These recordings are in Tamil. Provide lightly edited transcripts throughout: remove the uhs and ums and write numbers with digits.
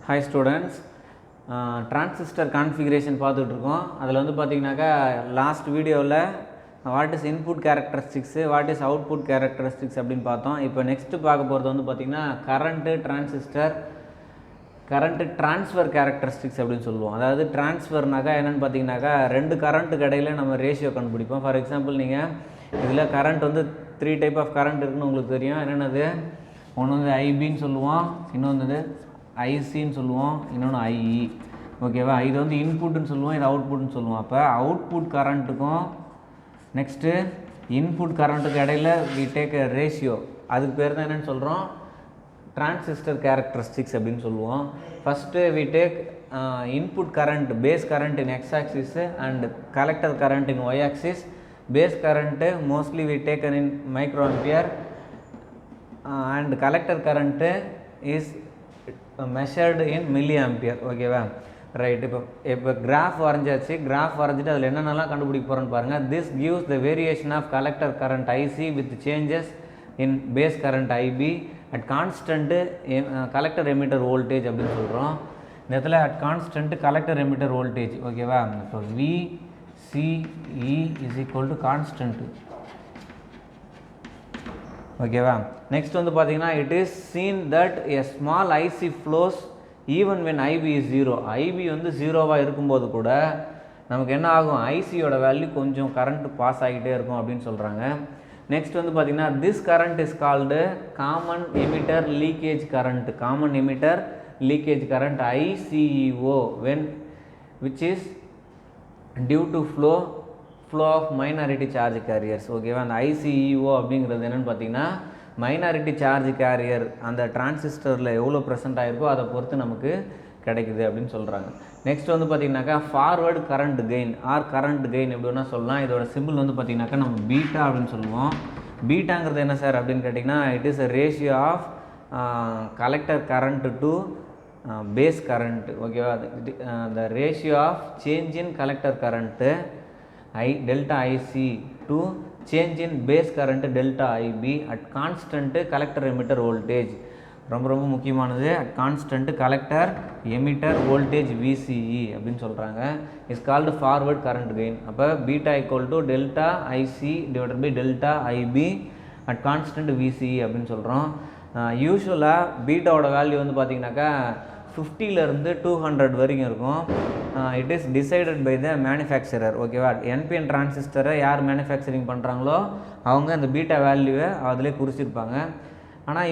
Hi students, transistor configuration பார்த்துட்டு இருக்கோம். அதில் வந்து பார்த்தீங்கன்னாக்கா லாஸ்ட் வீடியோவில் what is input characteristics what is output characteristics அப்படின்னு பார்த்தோம். இப்போ நெக்ஸ்ட்டு பார்க்க போகிறது வந்து பார்த்திங்கன்னா கரண்ட்டு ட்ரான்ஸ்ஃபர் கேரக்டரிஸ்டிக்ஸ் அப்படின்னு சொல்லுவோம். அதாவது ட்ரான்ஸ்ஃபர்னாக்கா என்னென்னு பார்த்தீங்கன்னாக்கா ரெண்டு கரண்ட்டுக்கு இடையில் நம்ம ரேஷியோ கண்டுபிடிப்போம். ஃபார் எக்ஸாம்பிள் நீங்கள் இதில் கரண்ட் வந்து 3 டைப் ஆஃப் கரண்ட் இருக்குன்னு உங்களுக்கு தெரியும். என்னென்னது, ஒன்று வந்து ஐபின்னு சொல்லுவோம், இன்னொன்று ஐசின்னு சொல்லுவோம், இன்னொன்று ஐஇ. ஓகேவா, இது வந்து இன்புட்டுன்னு சொல்லுவோம், இது அவுட்புட்னு சொல்லுவோம். அப்போ அவுட்புட் கரண்ட்டுக்கும் நெக்ஸ்ட்டு இன்புட் கரண்ட்டுக்கு இடையில் வி டேக் எ ரேஷியோ, அதுக்கு பேர் தான் என்னென்னு சொல்கிறோம், டிரான்சிஸ்டர் கேரக்டரிஸ்டிக்ஸ் அப்படின்னு சொல்லுவோம். First we take input current, base current in X axis and collector current in Y axis. Base current mostly we taken in micro ampere and collector current is measured in milli ampere. ஓகேவா, ரைட். இப்போ கிராஃப் வரைஞ்சாச்சு. கிராஃப் வரைஞ்சிட்டு அதில் என்னென்னலாம் கண்டுபிடிக்க போகிறோன்னு பாருங்கள். This gives the variation of collector current IC with changes in base current IB at constant collector emitter voltage அப்படின்னு சொல்கிறோம். இந்த இடத்துல at constant collector emitter voltage. ஓகேவா, இப்போ VCE is equal to constant. ஓகேவா, நெக்ஸ்ட் வந்து பார்த்தீங்கன்னா it is seen that a small IC flows even when IB is 0. IB வந்து 0வாக இருக்கும்போது கூட நமக்கு என்ன ஆகும், ஐசியோட வேல்யூ கொஞ்சம் கரண்ட் பாஸ் ஆகிட்டே இருக்கும் அப்படின்னு சொல்கிறாங்க. நெக்ஸ்ட் வந்து பார்த்தீங்கன்னா this current is called common emitter leakage current. Common emitter leakage current ICEO when which is due to flow of minority charge careers. ஓகேவா, அந்த ஐசிஇஓ அப்படிங்கிறது என்னென்னு பார்த்தீங்கன்னா மைனாரிட்டி சார்ஜ் கேரியர் அந்த டிரான்சிஸ்டரில் எவ்வளோ ப்ரெசென்ட் ஆகிருக்கோ அதை பொறுத்து நமக்கு கிடைக்குது அப்படின்னு சொல்கிறாங்க. நெக்ஸ்ட் வந்து பார்த்திங்கனாக்கா forward current gain R current gain எப்படி வேணால் சொல்லலாம். இதோட சிம்பிள் வந்து பார்த்திங்கனாக்கா நம்ம பீட்டா அப்படின்னு சொல்லுவோம். பீட்டாங்கிறது என்ன சார் அப்படின்னு கேட்டிங்கன்னா it is a ratio of collector current to base current. ஓகேவா, the ratio of change in collector current delta IC to change in base current delta IB at constant collector emitter voltage. ரொம்ப முக்கியமானது, at constant collector emitter voltage VCE அப்படின்னு சொல்கிறாங்க. Is called forward current gain. அப்போ beta equal to delta IC divided by delta IB at constant VCE அப்படின்னு சொல்கிறோம். யூஸ்வலாக பீட்டாவோட வேல்யூ வந்து பார்த்திங்கனாக்கா 50லேருந்து 200 வரைக்கும் இருக்கும். It is decided by the manufacturer. ஓகேவா, என்பிஎன் டிரான்சிஸ்டரை யார் மேனுஃபேக்சரிங் பண்ணுறாங்களோ அவங்க அந்த பீட்டா வேல்யூவை அதிலே குறிச்சிருப்பாங்க. ஆனால்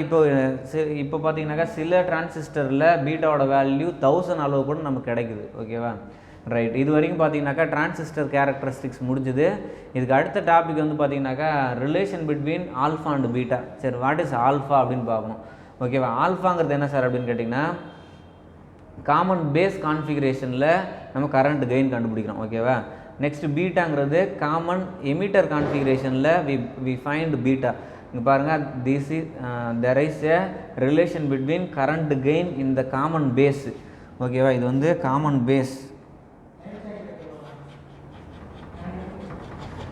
இப்போ பார்த்தீங்கன்னாக்கா சில டிரான்சிஸ்டரில் பீட்டாவோட வேல்யூ 1000 அளவு கூட நமக்கு கிடைக்குது. ஓகேவா, ரைட். இது வரைக்கும் பார்த்தீங்கன்னாக்கா டிரான்சிஸ்டர் கேரக்டரிஸ்டிக்ஸ் முடிஞ்சுது. இதுக்கு அடுத்த டாபிக் வந்து பார்த்தீங்கன்னாக்கா relation between alpha and beta. சரி, வாட் இஸ் ஆல்ஃபா அப்படின்னு பார்க்கணும். ஓகேவா, ஆல்ஃபாங்கிறது என்ன சார் அப்படின்னு கேட்டிங்கன்னா காமன் பேஸ் கான்ஃபிகரேஷனில் நம்ம கரண்ட் கெயின் கண்டுபிடிக்கிறோம். ஓகேவா, நெக்ஸ்ட் பீட்டாங்கிறது காமன் எமிட்டர் கான்ஃபிகரேஷனில் வி ஃபைண்ட் பீட்டா. இங்கே பாருங்கள், this is there is a relation between current gain in the common base. ஓகேவா, இது வந்து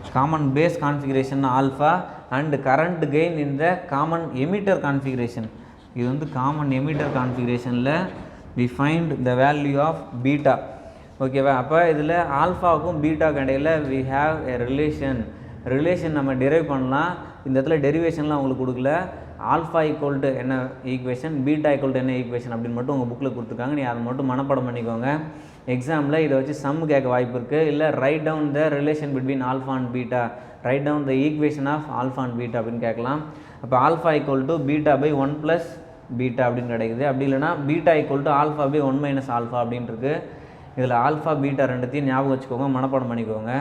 common base configuration alpha and current gain in the common emitter configuration. இது வந்து காமன் எமிட்டர் கான்ஃபிகரேஷனில் we find the value of beta. ஓகேவா, அப்போ இதில் ஆல்ஃபாவுக்கும் பீட்டாவுக்கு இடையில் we have a ரிலேஷன் நம்ம டெரைவ் பண்ணலாம். இந்த இடத்துல டெரிவேஷன்லாம் உங்களுக்கு கொடுக்கல. ஆல்ஃபா ஈக்குவல் டு என்ன ஈக்குவேஷன், பீட்டா ஈக்குவல் டு என்ன ஈக்குவேஷன் அப்படின்னு மட்டும் உங்கள் புக்கில் கொடுத்துருக்காங்க. நீ அதை மட்டும் மனப்பாடம் பண்ணிக்கோங்க. எக்ஸாமில் இதை வச்சு சம் கேட்க வாய்ப்பு இருக்குது. இல்லை write down the relation between alpha and beta, write down the equation of alpha and beta அப்படின்னு கேட்கலாம். அப்போ alpha equal to beta by 1 + beta அப்படின்னு கிடைக்குது. அப்படி இல்லைனா beta equal to alpha by 1 - alpha அப்படின்ட்டுருக்கு. இதில் ஆல்ஃபா பீட்டா ரெண்டுத்தையும் ஞாபகம் வச்சுக்கோங்க, மனப்பாடம் பண்ணிக்கோங்க.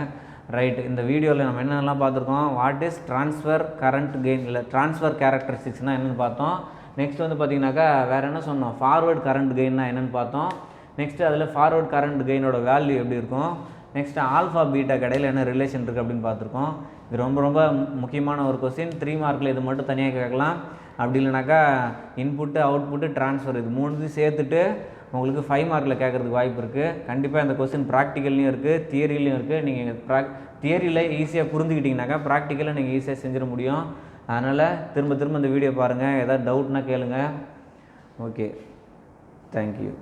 ரைட், இந்த வீடியோவில் நம்ம என்னென்னலாம் பார்த்துருக்கோம், what is transfer current gain இல்லை ட்ரான்ஸ்ஃபர் கேரக்டரிஸ்டிக்ஸ்னால் என்னென்னு பார்த்தோம். நெக்ஸ்ட் வந்து பார்த்திங்கனாக்கா வேறு என்ன சொன்னோம், ஃபார்வர்ட் கரண்ட் கெயின்னா என்னென்னு பார்த்தோம். நெக்ஸ்ட்டு அதில் ஃபார்வர்ட் கரண்ட் கெயினோட வேல்யூ எப்படி இருக்கும். நெக்ஸ்ட்டு ஆல்ஃபா பீட்டா கடையில் என்ன ரிலேஷன் இருக்குது அப்படின்னு பார்த்துருக்கோம். இது ரொம்ப முக்கியமான ஒரு கொஸ்டின். 3 மார்க்கில் இது மட்டும் தனியாக கேட்கலாம். அப்படி இல்லைனாக்கா இன்புட்டு அவுட்புட்டு ட்ரான்ஸ்ஃபர் இது 3 சேர்த்துட்டு உங்களுக்கு 5 மார்க்கில் கேட்குறதுக்கு வாய்ப்பு இருக்குது. கண்டிப்பாக இந்த கொஸ்டின் ப்ராக்டிக்கல்லையும் இருக்குது, தியரிலையும் இருக்குது. நீங்கள் தியரியில் ஈஸியாக புரிஞ்சுக்கிட்டிங்கனாக்கா ப்ராக்டிக்கலில் நீங்கள் ஈஸியாக செஞ்சிட முடியும். அதனால் திரும்ப இந்த வீடியோ பாருங்கள். ஏதாவது டவுட்னா கேளுங்க. ஓகே. தேங்க்யூ.